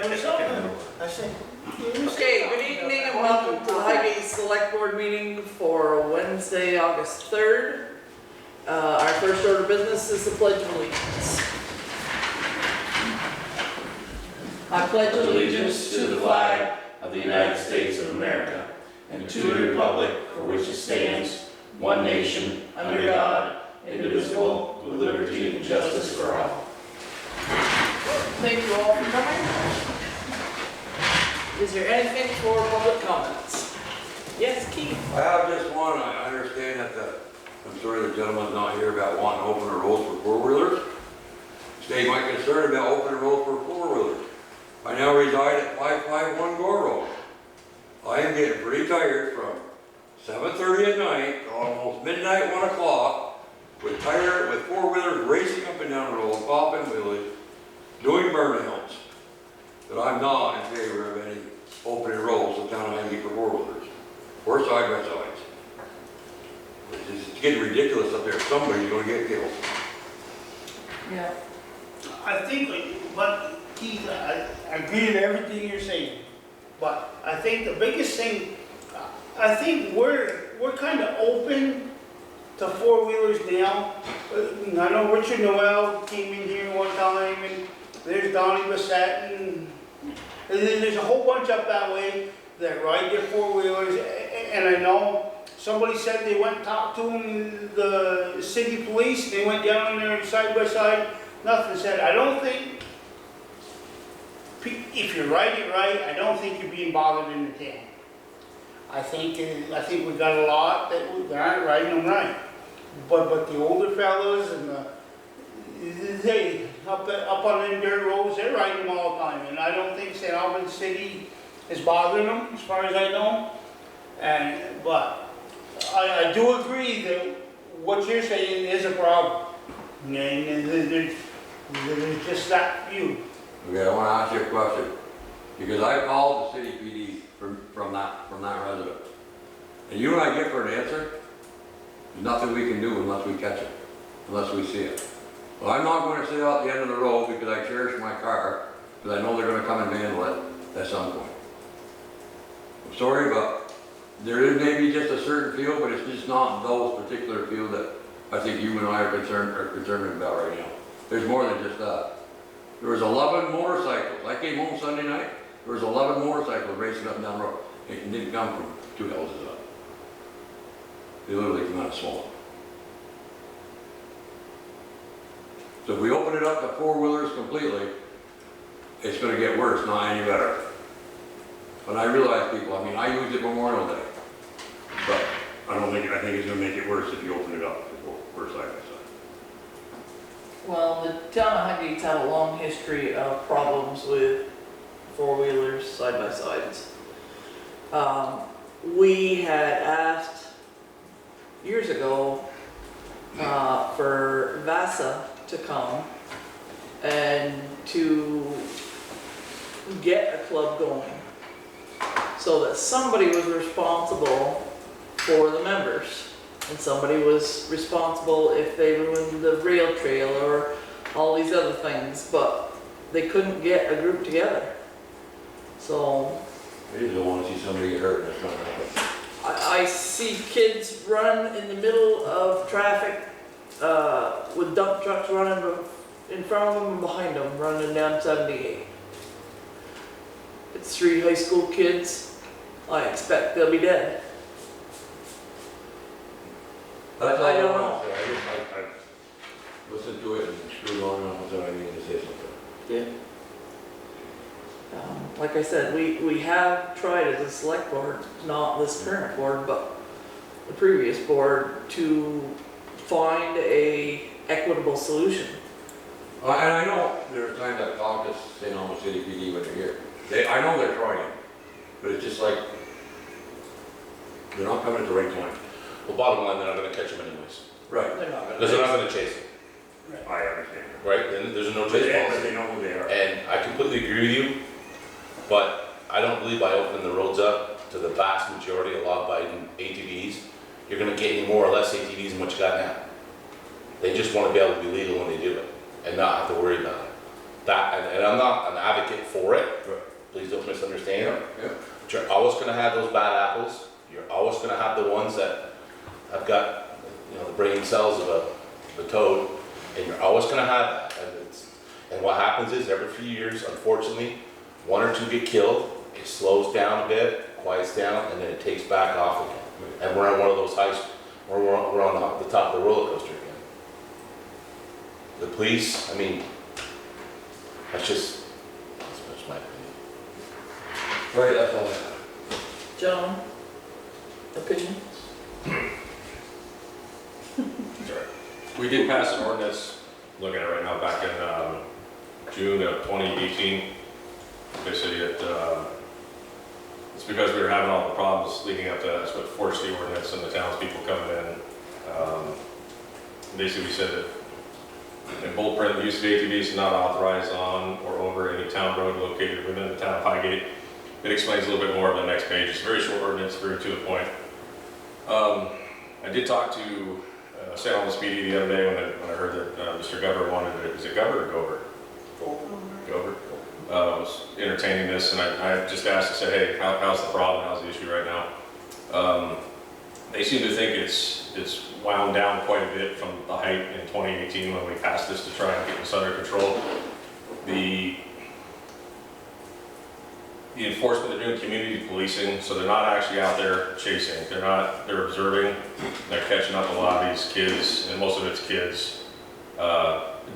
Okay, good evening and welcome to the Highgate Selectboard meeting for Wednesday, August 3rd. Our first order of business is the Pledge of Allegiance. I pledge Allegiance to the flag of the United States of America and to the republic for which it stands, one nation, under God, indivisible, with liberty and justice for all. Thank you all for coming. Is there anything for public comments? Yes, Keith? I have just one. I understand that I'm sorry the gentleman's not here about wanting to open the roads for four-wheelers. State my concern about opening roads for four-wheelers. I now reside at 551 Gore Road. I am getting pretty tired from 7:30 at night to almost midnight, 1 o'clock, with four-wheelers racing up and down the road, popping wheelies, doing burnouts, that I'm not in favor of any opening roads in town of Highgate for four-wheelers, or side-by-sides. It's getting ridiculous up there. Somebody's going to get killed. Yeah. I think, but Keith, I agree with everything you're saying, but I think the biggest thing, I think we're kind of open to four-wheelers now. I know Richard Noel came in here one time, and there's Donnie Bassett, and there's a whole bunch up that way that ride their four-wheelers, and I know somebody said they went and talked to them, the city police, they went down there side by side, nothing said. I don't think, if you ride it right, I don't think you're being bothered in the town. I think we got a lot that aren't riding them right. But the older fellas and they up on them dirt roads, they're riding them all the time. And I don't think St. Albans City is bothering them, as far as I know. But I do agree that what you're saying is a problem. And there's just that few. Okay, I want to ask you a question, because I called the city PD from that resident, and you and I get for an answer. There's nothing we can do unless we catch it, unless we see it. Well, I'm not going to sit out the end of the road because I cherish my car, because I know they're going to come and vandal it at some point. I'm sorry, but there is maybe just a certain field, but it's just not those particular field that I think you and I are concerned about right now. There's more than just that. There was 11 motorcycles. I came home Sunday night, there was 11 motorcycles racing up and down the road. It didn't come from 2 houses up. They literally came out of swamp. So if we open it up to four-wheelers completely, it's going to get worse, not any better. But I realize people, I mean, I use it Memorial Day, but I think it's going to make it worse if you open it up for side by side. Well, the town of Highgate's had a long history of problems with four-wheelers, side-by-sides. We had asked years ago for VASA to come and to get a club going so that somebody was responsible for the members. And somebody was responsible if they ruined the rail trail or all these other things, but they couldn't get a group together. So I usually want to see somebody get hurt in this front of I see kids run in the middle of traffic with dump trucks running in front of them and behind them, running down 78. It's 3 high school kids. I expect they'll be dead. That's all I I don't want to say. I listened to it and screwed on and on, so I need to say something. Yeah. Like I said, we have tried as a select board, not this current board, but the previous board, to find a equitable solution. And I know there are times I've talked to St. Albans City PD when they're here. I know they're trying, but it's just like, they're not coming at the right time. Well, bottom line, they're not going to catch them anyways. Right. They're not Because they're not going to chase them, I understand. right? Then there's a no chase But policy. they know who they are. And I completely agree with you, but I don't believe by opening the roads up to the vast majority, a lot by ATVs, you're going to get any more or less ATVs than what you got now. They just want to be able to be legal when they do it and not have to worry about it. that, and I'm not an advocate for it, Right. please don't misunderstand. Yeah. But you're always gonna have those bad apples, you're always gonna have the ones that have got, you know, the brain cells of a toad, and you're always gonna have that. And what happens is, every few years, unfortunately, one or two get killed, it slows down a bit, quiets down, and then it takes back off again. And we're on one of those we're on the top of the roller coaster again. The police, I mean, that's my opinion. Right, that's all I have. John, opinion? We did pass an ordinance, looking at it right now, back in June of 2018. Basically, it's because we were having all the problems leading up to that, that's what forced the ordinance and the townspeople coming in. Basically, we said that in bold print, the use of ATVs is not authorized on or over any town road located within the town of Highgate. It explains a little bit more on the next page. It's a very short ordinance, very to the point. I did talk to St. Albans PD the other day when I heard that Mr. Gover wanted it. Is it Gover or Gover? Gover. Was entertaining this, and I just asked, I said, hey, how's the problem? How's the issue right now? They seem to think it's wound down quite a bit from the height in 2018 when we passed this to try and get this under control. The enforcement, they're doing community policing, so they're not actually out there chasing. They're observing, they're catching up a lot of these kids, and most of it's kids,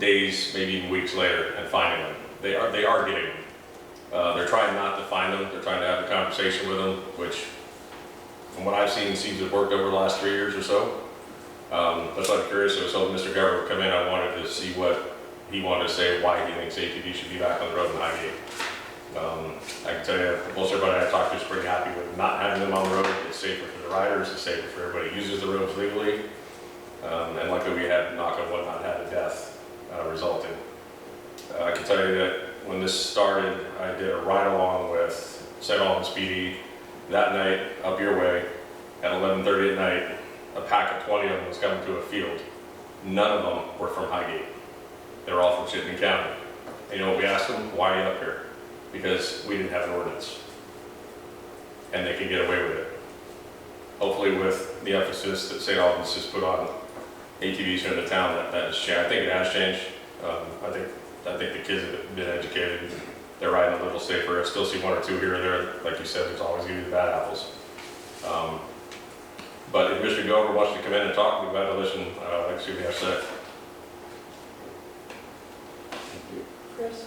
days, maybe even weeks later, and finding them. They are getting them. They're trying not to find them, they're trying to have a conversation with them, which, from what I've seen, seems to have worked over the last 3 years or so. That's why I'm curious. I was hoping Mr. Gover would come in. I wanted to see what he wanted to say, why he thinks ATV should be back on the road in Highgate. I can tell you, most everybody I talked to is pretty happy with not having them on the road. It's safer for the riders, it's safer for everybody who uses the roads legally. And luckily we had, knock on wood, not had a death resulting. I can tell you that when this started, I did a ride-along with St. Albans PD that night, up your way, at 11:30 at night. A pack of 20 of them was coming to a field. None of them were from Highgate. They were all from Chittenden County. And you know what we asked them? Why are you up here? Because we didn't have an ordinance. And they can get away with it. Hopefully with the emphasis that St. Albans has put on ATVs here in the town, that has changed. I think it has changed. I think the kids have been educated. They're riding a little safer. I still see one or two here or there. Like you said, there's always going to be the bad apples. But if Mr. Gover wants to come in and talk, we've got to listen. Let's see what he has to say. Chris?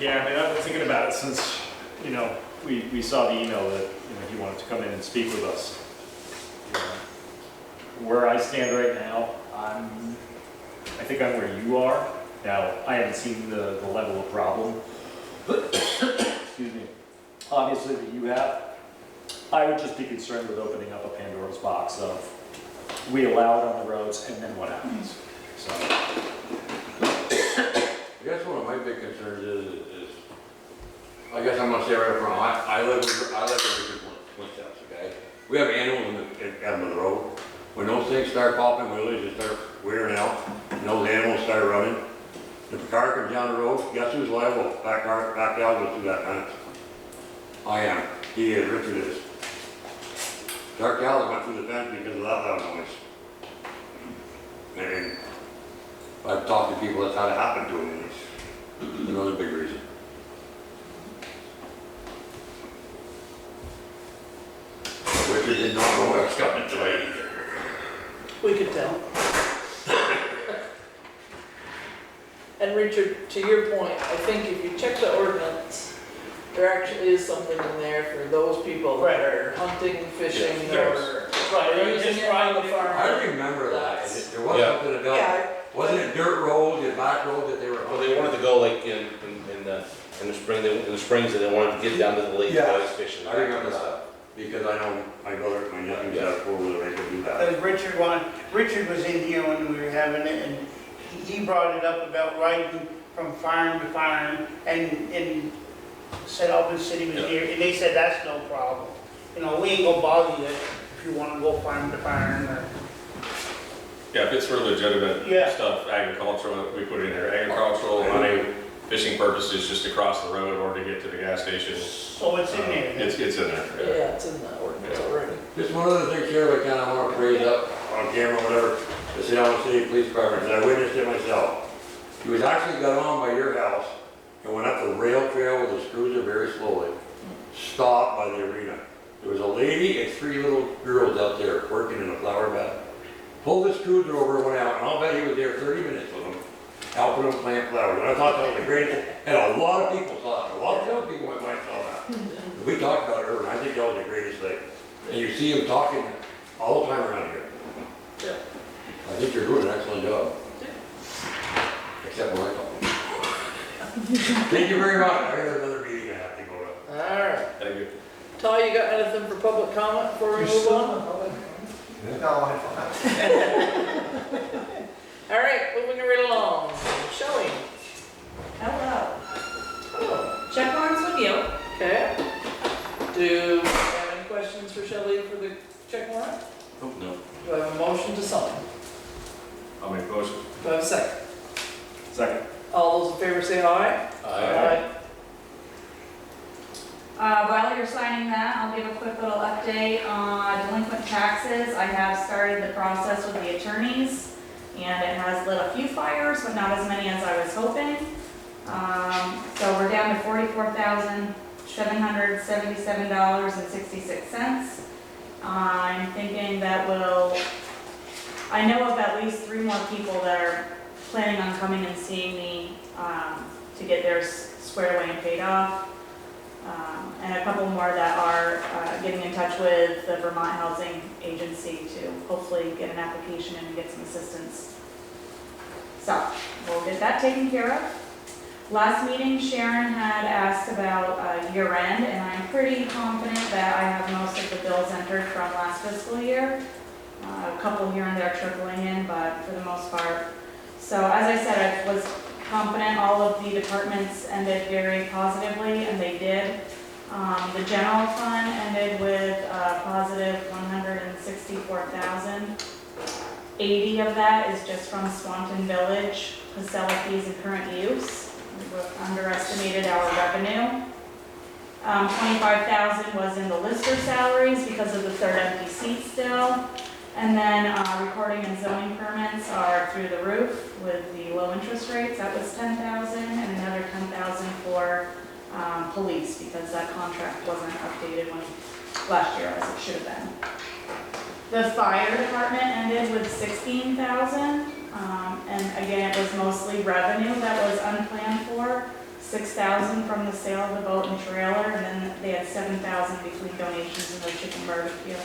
Yeah, I mean, I've been thinking about it since, you know, we saw the email that, you know, he wanted to come in and speak with us. You know, where I stand right now, I think I'm where you are. Now, I haven't seen the level of problem, excuse me, obviously that you have. I would just be concerned with opening up a Pandora's box of, we allow it on the roads, and then what happens? So. I guess one of my big concerns is I guess I'm gonna say right up front, I live in Richard Flintsteps, okay? We have animals out on the road. When those things start popping, we really just start wearing out, and those animals start running. If a car comes down the road, guess who's liable? Back out goes through that fence. I am. He is, Richard is. Dark Alley went through the fence because of that loud noise. And I've talked to people that's had it happen to them, and it's another big reason. Richard did not know what was coming today either. We could tell. And Richard, to your point, I think if you check the ordinance, there actually is something in there for those people that are hunting, fishing, or using it on the farm. I remember that. There was Yeah. something Yeah, about, wasn't it dirt road and back road that they were? Well, they wanted to go like in the spring, in the springs, and they wanted to get down to the lake, Yeah. ice fishing. I remember that, because I know my brother, my nephew had a four-wheeler, they could do that. Richard was in here when we were having it, and he brought it up about riding from farm to farm, and said Albany City was here, and they said that's no problem. You know, we ain't gonna bother you if you wanna go farm to farm, or. Yeah, if it's for legitimate Yeah. stuff, agricultural, we put it in there, agricultural, hunting, fishing purposes, just to cross the road or to get to the gas station. So it's in there. It's in there. Yeah, it's in the ordinance already. Just one other thing, Sheriff, I kinda wanna praise up on camera, whatever, the Seattle City Police Department, because I witnessed it myself. He was actually got on by your house and went up the rail trail with his cruiser very slowly, stopped by the arena. There was a lady and 3 little girls out there working in a flower bed. Pulled his cruiser over and went out, and I'll bet he was there 30 minutes with them, helping them plant flowers. And I thought that was the greatest, and a lot of people saw it. A lot of young people went by and saw that. We talked about it earlier, and I think that was the greatest thing. And you see him talking all the time around here. Yeah. I think you're doing an excellent job. Except when I talk. Thank you very much. I got another meeting I have to go to. All right. Thank you. Ty, you got anything for public comment before we move on? No, I All right, moving right along. Shelley. Hello. Hello. Check warrants with you. Okay. Do you have any questions for Shelley for the check warrant? No. Do I have a motion to sign? I'll make a motion. Do I have a second? Second. All those in favor say aye. While you're signing that, I'll give a quick little update on delinquent taxes. I have started the process with the attorneys, and it has lit a few fires, but not as many as I was hoping. So we're down to $44,777.66. I'm thinking that I know of at least 3 more people that are planning on coming and seeing me to get theirs squared away and paid off. And a couple more that are getting in touch with the Vermont Housing Agency to hopefully get an application in and get some assistance. So we'll get that taken care of. Last meeting, Sharon had asked about year end, and I'm pretty confident that I have most of the bills entered from last fiscal year. A couple here and there trickling in, but for the most part. So as I said, I was confident all of the departments ended very positively, and they did. The general fund ended with positive 164,000. 80 of that is just from Swanton Village, facilities and current use. We underestimated our revenue. 25,000 was in the lister salaries because of the 3rd empty seat still. And then recording and zoning permits are through the roof with the low interest rates. That was 10,000, and another 10,000 for police because that contract wasn't updated last year as it should have been. The fire department ended with 16,000, and again, it was mostly revenue that was unplanned for. 6,000 from the sale of the boat and trailer, and then they had 7,000 between donations and the chicken barbecue.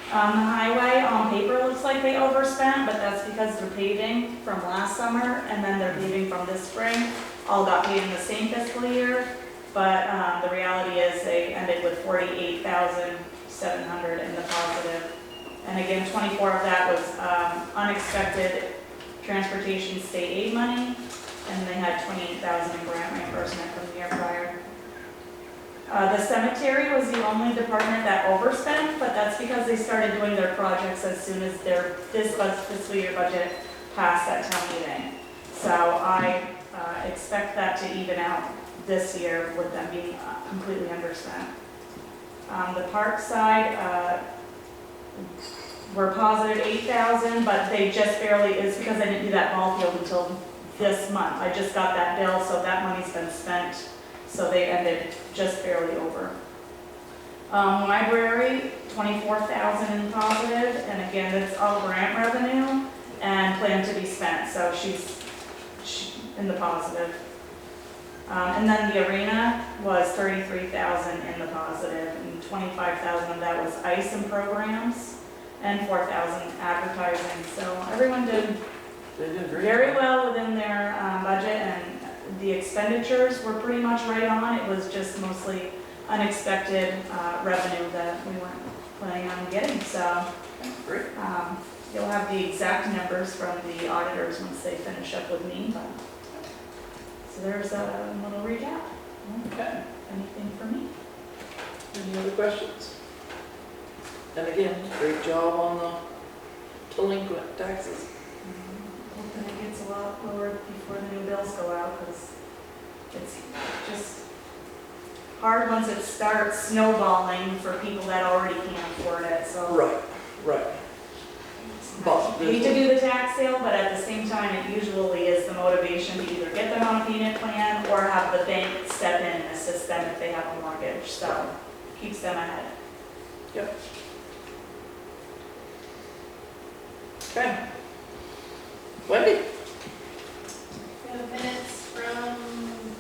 The highway on paper looks like they overspent, but that's because they're paving from last summer and then they're paving from this spring. All got paid in the same fiscal year, but the reality is they ended with 48,700 in the positive. And again, 24 of that was unexpected transportation state aid money, and they had 28,000 in grant reimbursement from the year prior. The cemetery was the only department that overspent, but that's because they started doing their projects as soon as this fiscal year budget passed at town meeting. So I expect that to even out this year with them being completely underspent. The park side, we're positive 8,000, but they just barely, it's because I didn't do that ball field until this month. I just got that bill, so that money's been spent. So they ended just barely over. Library, 24,000 in positive, and again, that's all grant revenue and planned to be spent, so she's in the positive. And then the arena was 33,000 in the positive, and 25,000 of that was ice and programs, and 4,000 advertising. So everyone did very well within their budget, and the expenditures were pretty much right on. It was just mostly unexpected revenue that we weren't planning on getting. So you'll have the exact numbers from the auditors once they finish up with me. But, so there's a little recap. Okay. Anything for me? Any other questions? And again, great job on the delinquent taxes. Hope that it gets a lot lower before the new bills go out, because it's just hard once it starts snowballing for people that already can't afford it, so. Right. But I hate to do the tax sale, but at the same time, it usually is the motivation to either get them on a payment plan or have the bank step in and assist them if they have a mortgage, so keeps them ahead. Okay. Wendy? We have minutes from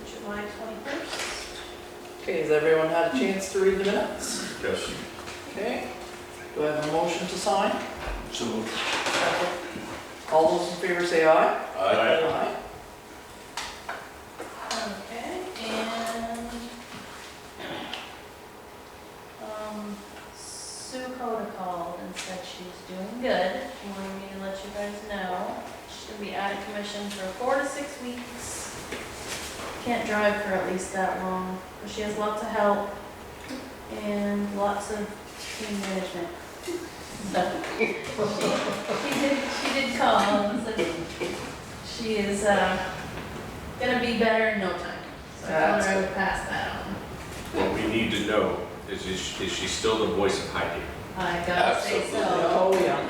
July 21st. Okay, has everyone had a chance to read the minutes? Yes. Okay. Do I have a motion to sign? So moved. All those in favor say aye. Aye. Okay, and Sue Coda called and said she's doing good. She wanted me to let you guys know. She's gonna be out of commission for 4 to 6 weeks. Can't drive for at least that long, but she has lots of help and lots of team management. So, she did call and said she is gonna be better in no time. So I told her I would pass that on. What we need to know is she still the voice of Highgate? I gotta say Absolutely. so. Oh, yeah.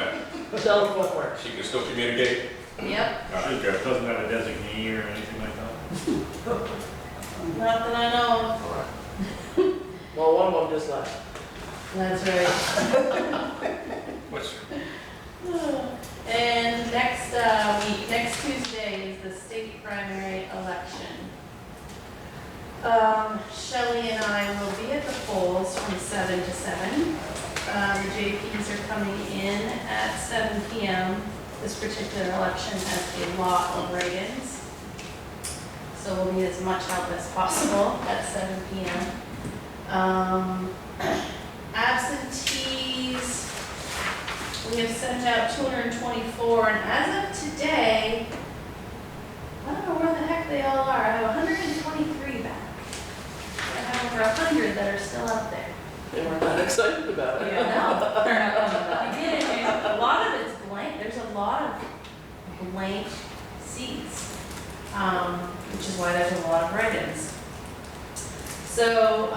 Okay. Telephone works. She can still communicate? Yep, All right, It good. doesn't have a designee or anything like that? not that I know of. Well, one of them just left. That's right. What's, And next week, next Tuesday is the state primary election. Shelley and I will be at the polls from 7 to 7. The JPs are coming in at 7 p.m. This particular election has a lot of write-ins, so we'll need as much help as possible at 7 p.m. Absentees, we have sent out 224, and as of today, I don't know where the heck they all are. I have 123 back. I have over 100 that are still out there. They weren't that excited about it. No, they're not coming back. I did, and a lot of it's blank. There's a lot of blank seats, which is why there's a lot of write-ins. So,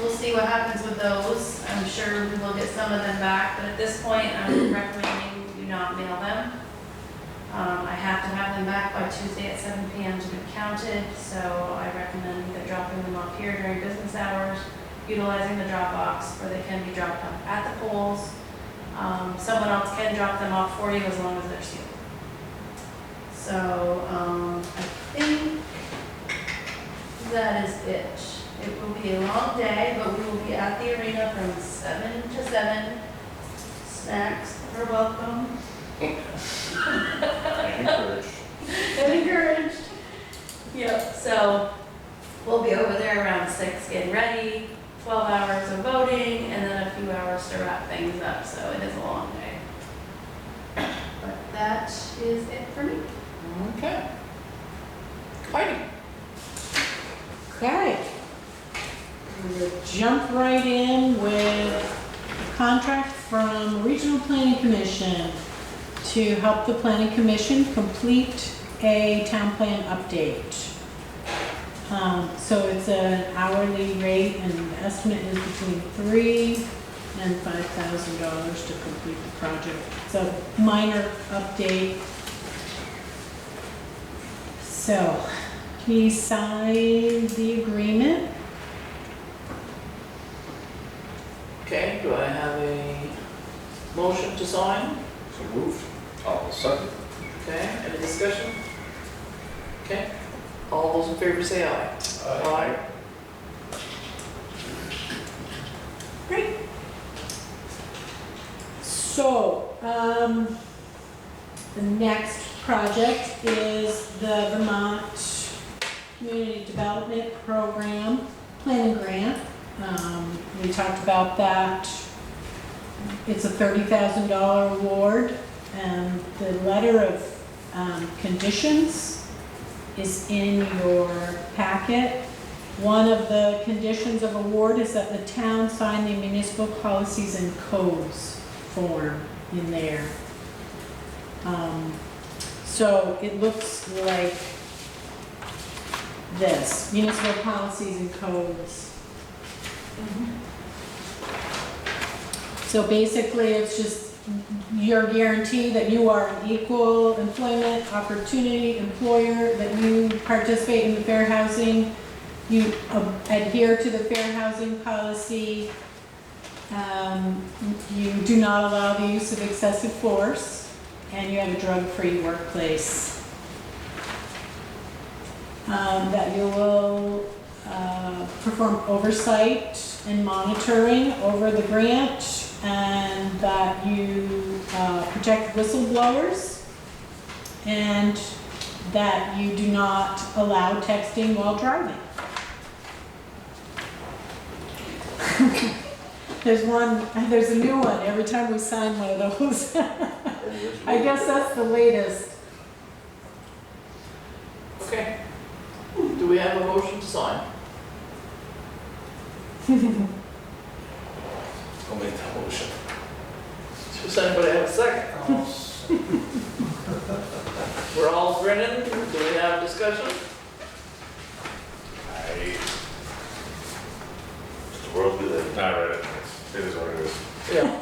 we'll see what happens with those. I'm sure we will get some of them back, but at this point, I'm recommending you do not mail them. I have to have them back by Tuesday at 7 p.m. to be counted, so I recommend either dropping them off here during business hours, utilizing the drop box, or they can be dropped off at the polls. Someone else can drop them off for you as long as they're sealed. So, I think that is it. It will be a long day, but we will be at the arena from 7 to 7. Snacks are welcome. And encouraged. And encouraged. Yep, so we'll be over there around 6 getting ready, 12 hours of voting, and then a few hours to wrap things up, so it is a long day. But that is it for me. Okay. Heidi? Okay. We'll jump right in with a contract from Regional Planning Commission to help the Planning Commission complete a town plan update. So it's an hourly rate and the estimate is between $3,000 and $5,000 to complete the project. It's a minor update. So he signed the agreement. Okay, do I have a motion to sign? so moved. I'll second. Okay, any discussion? Okay, all those in favor say aye. Aye. Great. So, the next project is the Vermont Community Development Program Planning Grant. We talked about that. It's a $30,000 award, and the letter of conditions is in your packet. One of the conditions of award is that the town sign the municipal policies and codes form. in there. So it looks like this, municipal policies and codes. So basically, it's just your guarantee that you are an equal employment opportunity employer, that you participate in the fair housing, you adhere to the fair housing policy, you do not allow the use of excessive force, and you have a drug-free workplace. That you will perform oversight and monitoring over the grant, and that you protect whistleblowers, and that you do not allow texting while driving. There's a new one every time we sign one of those. I guess that's the latest. Okay. Do we have a motion to sign? I'll make that motion. Does anybody have a second? We're all grinning. Do we have discussion? The world we live in. I read it. It is what it is. Yeah.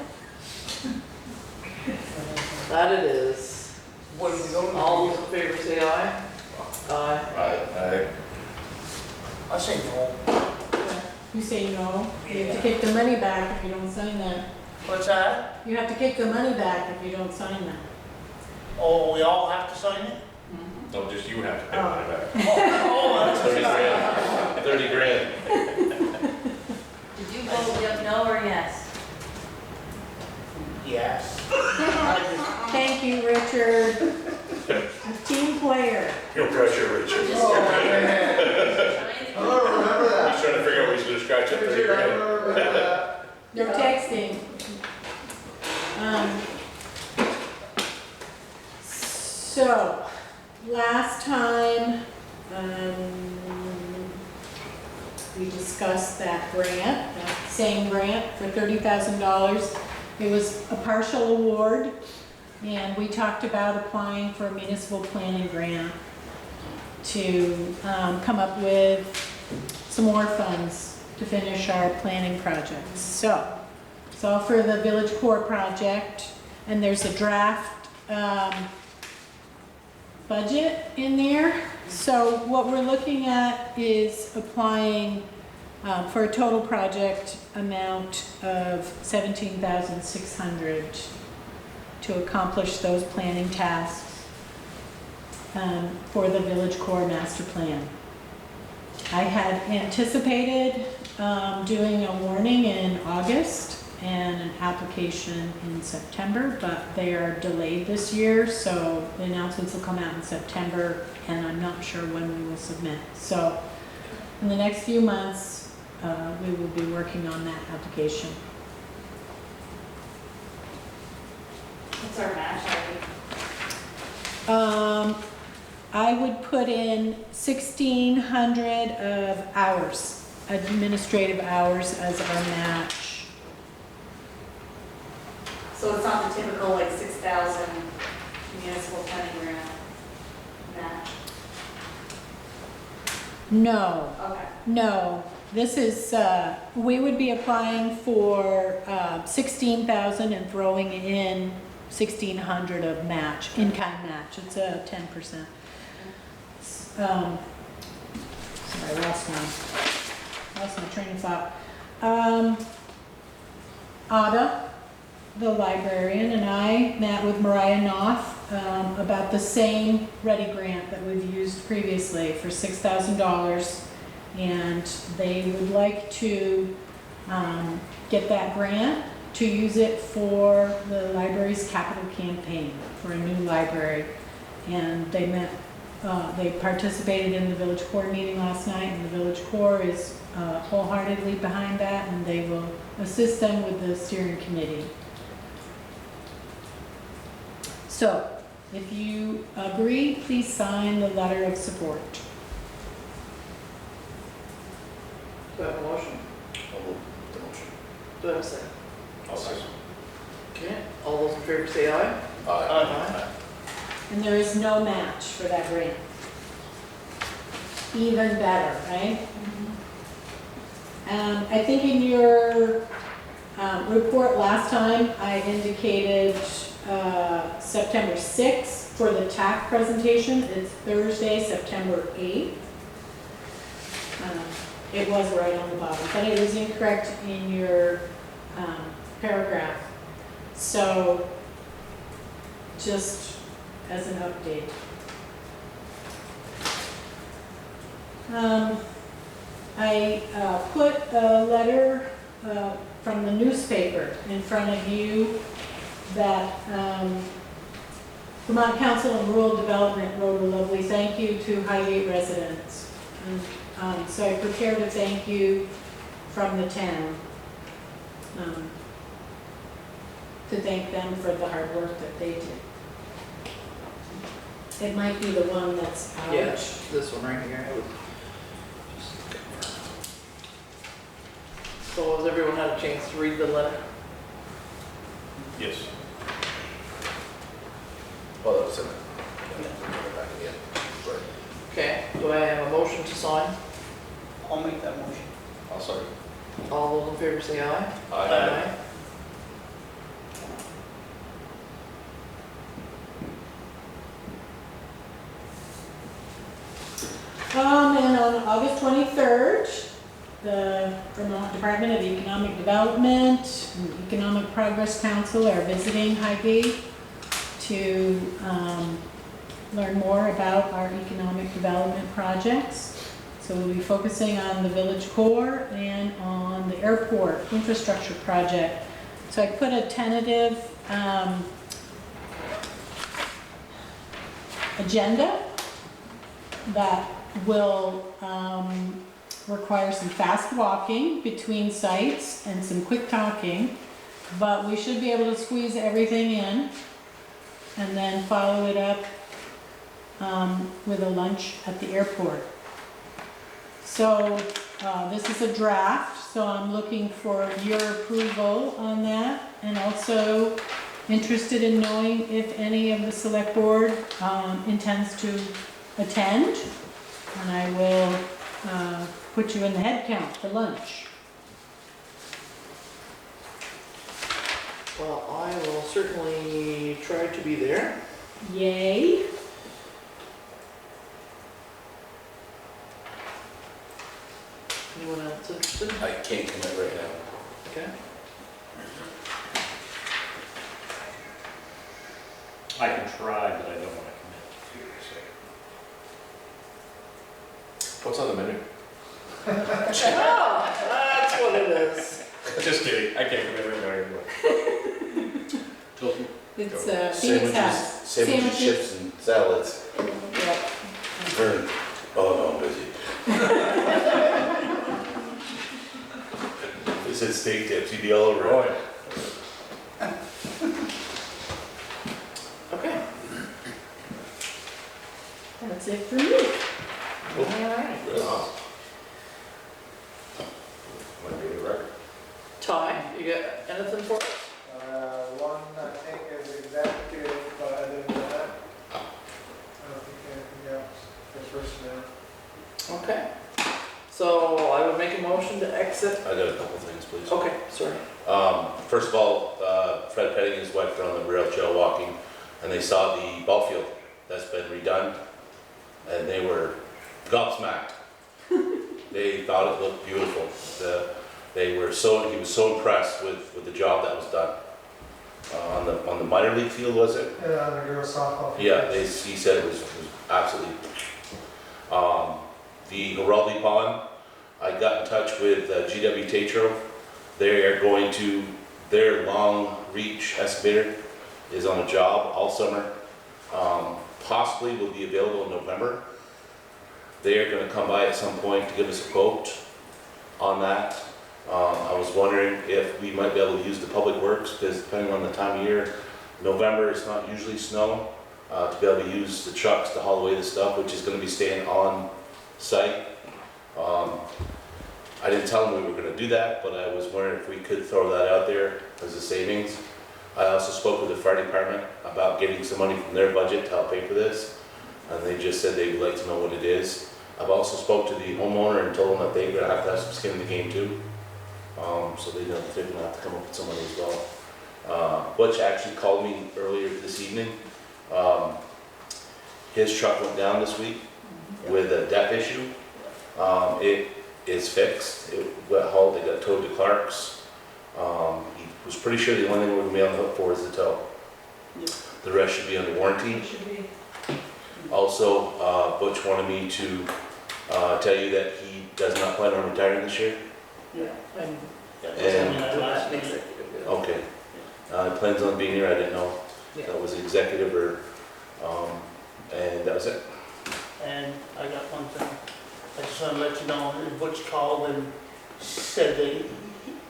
That it is. What are we going All those in favor say aye. Aye. I say no. You say no, you have to kick the money back if you don't sign that. What's that? You have to kick the money back if you don't sign that. Oh, we all have to sign it? No, just you have to pay money back. Oh, that's 30 grand. 30 grand. Did you vote no or yes? Yes. Thank you, Richard. A team player. No pressure, Richard. Oh, man. I don't remember that. He's trying to figure out ways to scratch up 30 Richard, I grand. remember that. No texting. So, last time, we discussed that grant, that same grant for $30,000. It was a partial award, and we talked about applying for a municipal planning grant to come up with some more funds to finish our planning projects. So, it's all for the Village Core project, and there's a draft budget in there. So what we're looking at is applying for a total project amount of $17,600 to accomplish those planning tasks for the Village Core Master Plan. I had anticipated doing a warning in August and an application in September, but they are delayed this year, so the announcements will come out in September, and I'm not sure when we will submit. So in the next few months, we will be working on that application. What's our match? I would put in 1,600 of hours, administrative hours as our match. So it's not the typical like 6,000 municipal planning grant match? No. Okay. No, this is, we would be applying for 16,000 and throwing in 1,600 of match, in-kind match. It's a 10%. Sorry, I lost my train of thought. Ada, the librarian, and I met with Mariah Knopf about the same Ready grant that we've used previously for $6,000, and they would like to get that grant to use it for the library's capital campaign for a new library. And they met, they participated in the Village Core meeting last night, and the Village Core is wholeheartedly behind that, and they will assist them with the steering committee. So, if you agree, please sign the letter of support. Do I have a motion? I'll move the motion. Do I have a second? I'll say. Okay, all those in favor say aye. Aye. And there is no match for that grant. Even better, right? I think in your report last time, I indicated September 6th for the TAC presentation. It's Thursday, September 8th. It was right on the bottom, but it was incorrect in your paragraph. So, just as an update. I put a letter from the newspaper in front of you that Vermont Council on Rural Development wrote a lovely thank you to Highgate residents. And, so I prepared a thank you from the town to thank them for the hard work that they did. It might be the one that's out. Yeah, this one right here. I would just- So has everyone had a chance to read the letter? Yes. Well, that was in it. Back again. Sorry. Okay, do I have a motion to sign? I'll make that motion. I'll sorry. All those in favor say aye. Aye. And on August 23rd, the Vermont Department of Economic Development and Economic Progress Council are visiting Highgate to learn more about our economic development projects. So we'll be focusing on the village core and on the airport infrastructure project. So I put a tentative agenda that will require some fast walking between sites and some quick talking, but we should be able to squeeze everything in and then follow it up with a lunch at the airport. So this is a draft, so I'm looking for your approval on that, and also interested in knowing if any of the select board intends to attend, and I will put you in the head count for lunch. Well, I will certainly try to be there. Yay. Anyone else interested? I can't commit right now. Okay. I can try, but I don't want to commit to, so. What's on the menu? Ah, that's what it is. Just kidding, I can't commit right now anymore. It's Phoenix House. Sandwiches, chips, and salads. Yep. Vern. Oh, no, I'm busy. If it said steak tips, you'd be all over it. Okay. That's it for me. Alright. Really awesome. Might be a record. Ty, you got anything for us? One, I think, is executive, but other than that, I don't think anything else is personnel. Okay. So I would make a motion to exit. I got a couple things, please. Okay, sorry. First of all, Fred Petting and his wife are on the rail trail walking, and they saw the ball field that's been redone, and they were gobsmacked. They thought it looked beautiful. He was so impressed with the job that was done. On the minor league field, was it? Yeah, the girls softball. Yeah, he said it was absolutely. The Geraldi Pond, I got in touch with GW Tatro. They are going to, their long reach excavator is on a job all summer. Possibly will be available in November. They are going to come by at some point to give us a quote on that. I was wondering if we might be able to use the public works, because depending on the time of year, November is not usually snow, to be able to use the trucks to haul away the stuff, which is going to be staying on site. I didn't tell them we were going to do that, but I was wondering if we could throw that out there as a savings. I also spoke with the fire department about getting some money from their budget to help pay for this, and they just said they'd like to know what it is. I've also spoke to the homeowner and told them that they're gonna have to have some skin in the game too. So they're gonna have to come up with some money as well. Butch actually called me earlier this evening. His truck went down this week with a dep issue. It is fixed. It got hauled, it got towed to Clark's. He was pretty sure the only thing we're gonna be on the hook for is the tow. Yep. The rest should be under warranty. Should be. Also, Butch wanted me to tell you that he does not plan on retiring this year. Yeah, and. And- That's an executive, yeah. Okay. He plans on being here, I didn't know. Yeah. That was the executive or, and that was it. And I got one thing, I just wanna let you know, Butch called and said that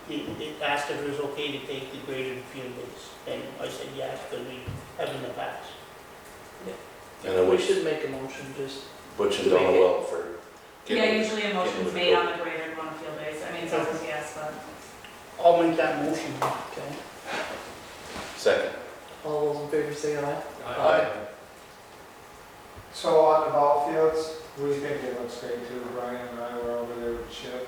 he asked if it was okay to take the graded field days. And I said yes, because we have in the past. And I We wish should make a motion, just, Butch and Donna well for Yeah, getting. usually a motion's with made the on the graded one field days, I mean, it's always yes, but. I'll make that motion. okay. Second. All those in favor say aye. Aye. So on the ball fields, we think it looks great too. Brian and I were over there with Chip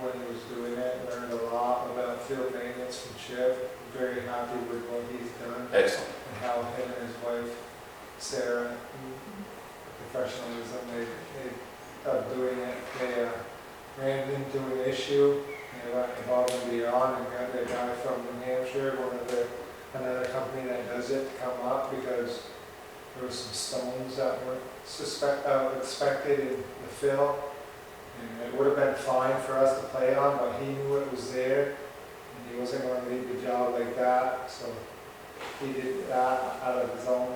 when he was doing it, learned a lot about field maintenance from Chip. Very happy with what he's done Excellent. and how him and his wife, Sarah, the professionalism they of doing it. They ran into an issue, and they went above and beyond and got a guy from New Hampshire, another company that does it, to come up because there was some stones that were expected in the fill, and it would have been fine for us to play on, but he knew it was there, and he wasn't going to leave the job like that, so he did that out of his own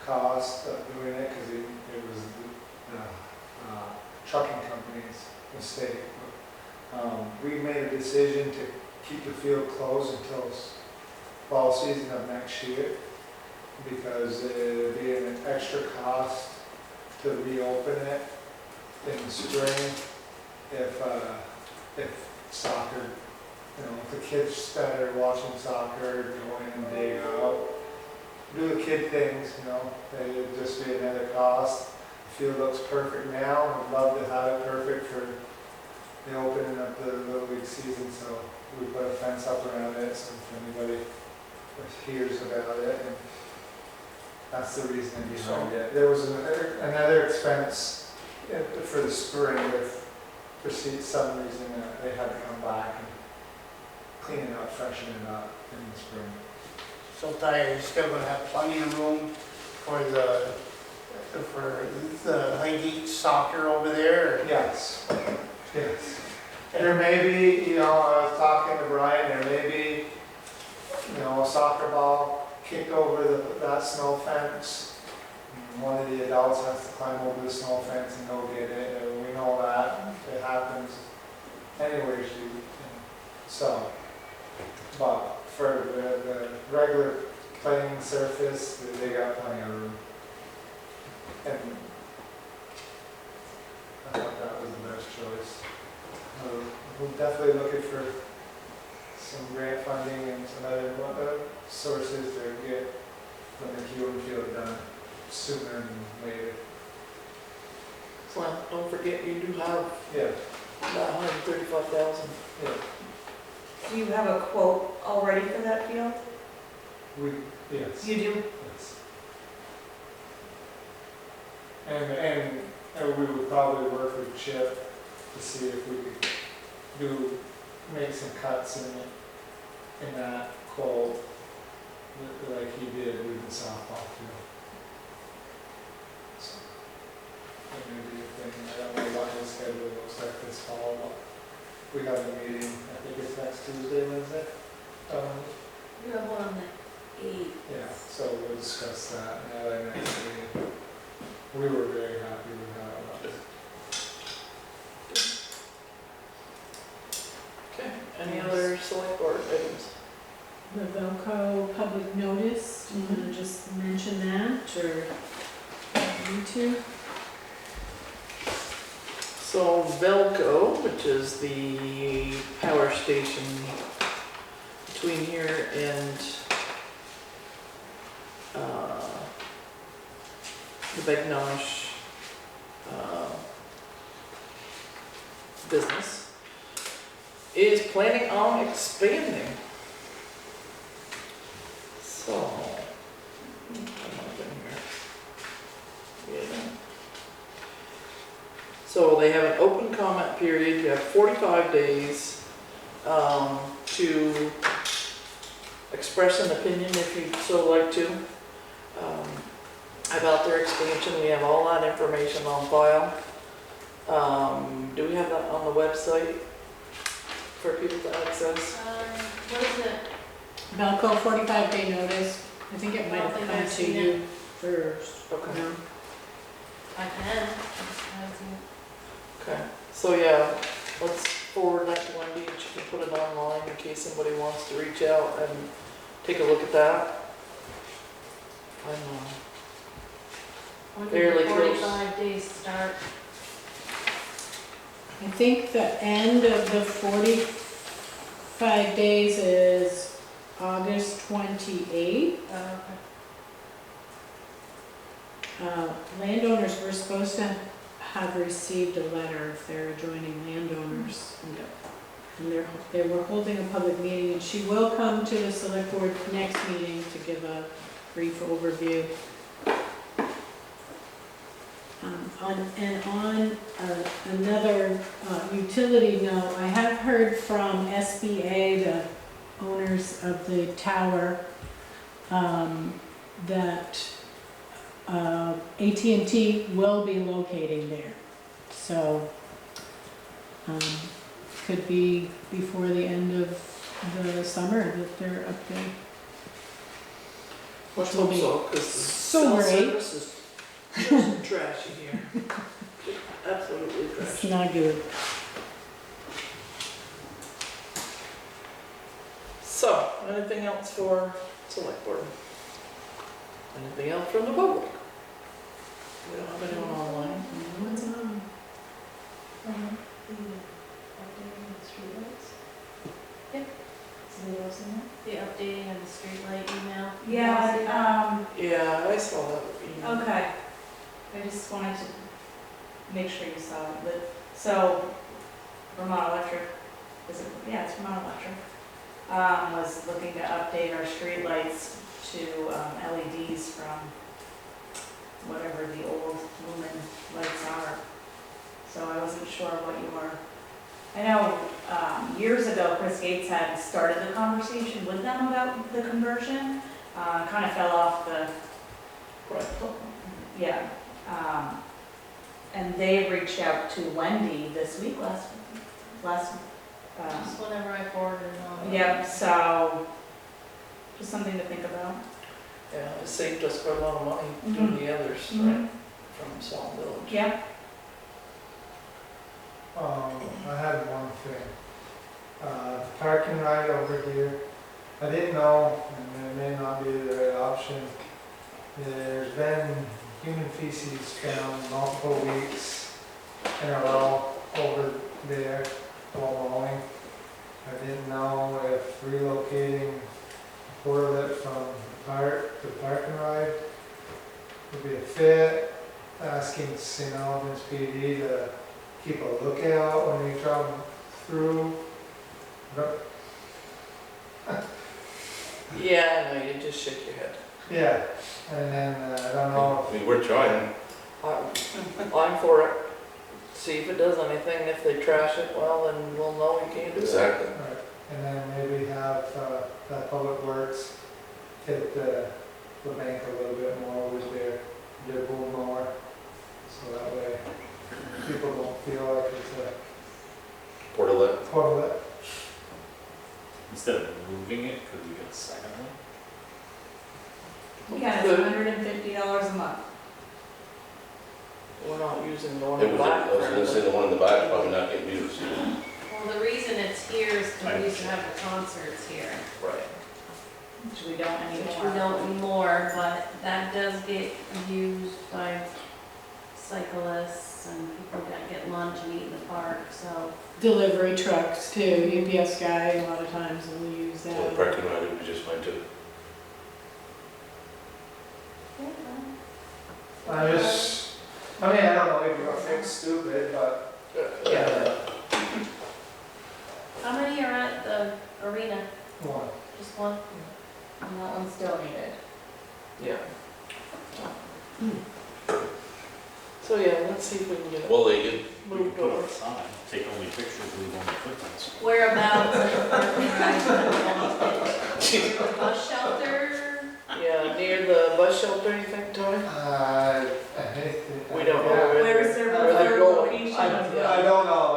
cost of doing it, because it was the trucking company's mistake. We made a decision to keep the field closed until fall season of next year, because it'd be an extra cost to reopen it in the spring if soccer, if the kids that are watching soccer go in and dig out, do the kid things, it'd just be another cost. The field looks perfect now. We'd love to have it perfect for the opening of the Little League season, so we put a fence up around it, so if anybody hears about it, and that's the reason behind it. There was another expense for the spring if for some reason they had to come back and clean it up, freshen it up in the spring. So Ty, you're still gonna have plenty of room for the Highgate soccer over there? Or? Yes, yes. There may be, I was talking to Brian, there may be, a soccer ball kicked over that snow fence. And one of the adults has to climb over the snow fence and go get it, and we know that it happens anywhere. So, but for the regular playing surface, they got plenty of room. And I thought that was the best choice. We're definitely looking for some grant funding and some other sources to get the McEwen field done sooner than later. So don't forget, you do have Yeah, that $135,000. yeah. Do you have a quote already for that field? Yes. You do? Yes. And we would probably work with Chip to see if we could make some cuts in that quote, like he did with the softball field. So, that may be a thing. I don't know what his schedule looks like this fall, but we have a meeting, I think it's next Tuesday, Wednesday. You have one on the 8th. Yeah, so we'll discuss that at our next meeting. We were very happy with how it went. Okay, any other select board items? The Velco public notice, do you want to just mention that, or you two? So Velco, which is the power station between here and, the Big Nosh, business, is planning on expanding. So, come up in here. Yeah. So they have an open comment period, you have 45 days to express an opinion if you'd so like to. About their expansion, we have all that information on file. Do we have that on the website for people to access? What is it? Velco 45-day notice. I think it might I don't have think come I've to seen you first. Okay. No? I can. I haven't seen it. Okay, so yeah, let's forward that to Wendy and she can put it online in case somebody wants to reach out and take a look at that. I know. When Fairly did the close. 45 days start? I think the end of the 45 days is August 28th. Landowners were supposed to have received a letter if they're adjoining landowners. And they were holding a public meeting, and she will come to the select board next meeting to give a brief overview. On another utility note, I have heard from SBA, the owners of the tower, that AT&T will be locating there. So, could be before the end of the summer that they're up there. Let's Which will hope be so, because the so cell great. service is just trashy here. Absolutely It's trashy. not good. So, anything else for select board? Anything else from the public? We don't have anyone online. What's on? The updating of the streetlight email? Yeah, Yeah, I saw that email. okay. I just wanted to make sure you saw it, but, so, Vermont Electric, is it, yeah, it's Vermont Electric, was looking to update our streetlights to LEDs from whatever the old lumen lights are. So I wasn't sure what you were, I know, years ago, Chris Gates had started the conversation with them about the conversion, kind of fell off the, Right. yeah. And they reached out to Wendy this week, last, Just whenever I forwarded it on. yep, so, just something to think about. Yeah, it saved us quite a lot of money Mhm. doing the others, Mhm. right, from Salt Village. Yep. I had one thing. Parking right over here, I didn't know, and it may not be the right option. There's been human feces found multiple weeks in a row over there while mowing. I didn't know if relocating a toilet from the parking ride would be a fit. Asking St. Albans PD to keep a lookout when we travel through. But, Yeah, I know, you just shake your head. yeah, and then I don't know I mean, we're trying. I'm for it. See if it does anything. If they trash it, well, then we'll know we can't do that. Exactly. if, right, and then maybe have that Public Works hit the bank a little bit more with their boom mower. So that way people don't feel like it's a Portalet. toilet. Instead of moving it, could we get a second one? Yeah, it's $150 a month. We're not using the one It in the was, back. I was gonna say the one in the back is probably not getting used. Well, the reason it's here is because we used to have the concerts here, Right. Which we don't which anymore. we don't anymore, but that does get used by cyclists trucks and people that get lunch and eat in the park, so. Delivery trucks too, UPS guy, a lot of times will use Well, that. the parking lot would be just fine too. I mean, I don't know if you're gonna fix stupid, but. Yeah. How many are at the arena? One. Just one? And that one's donated. Yeah. So yeah, let's see if we can get it Well, they get, We can moved put up over. a sign, take only pictures, leave only footprints. Whereabouts in the parking lot? The bus shelter? Yeah, near the bus shelter, you think, Tony? We don't know where Where's their where they're preferred going. location? I don't know,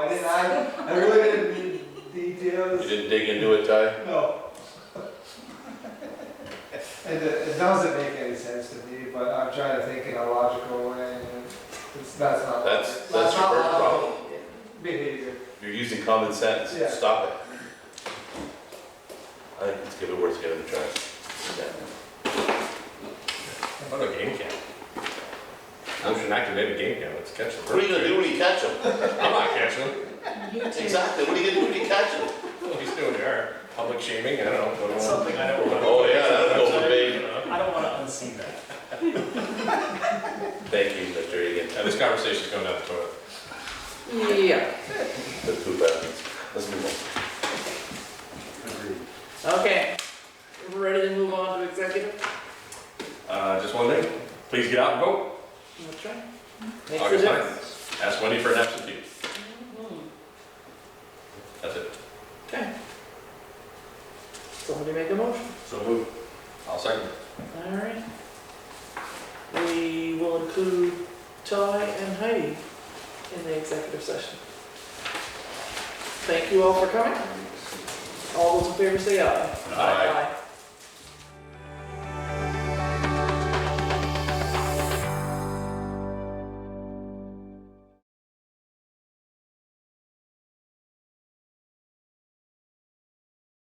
I really didn't need details. you didn't dig into it, Ty? No. It doesn't make any sense to me, but I'm trying to think in a logical way, and that's not. That's not your first logical problem. behavior. You're using common sense. Yeah. Stop it. I think it's give it worth giving a try. What about a game cam? Motion activated game cam, let's catch them. What are you gonna do when you catch them? I'm not catching him. You too. Exactly, what are you gonna do when you catch them? What he's doing there, public shaming, I don't know. That's something I don't want to. Oh, yeah, that'll go for big. I don't want to unseen that. Thank you, Mr. Egan. Yeah, this conversation's going down the toilet. Yeah, The poop happens. Let's move on. Agreed. okay. We're ready to move on to executive? Just one thing, please get out and vote. That's right. Makes a August difference. 9th. Ask Wendy for an absentee. That's it. Okay. Somebody make a motion. So move. I'll second. All right. We will include Ty and Heidi in the executive session. Thank you all for coming. All those in favor say aye. Aye.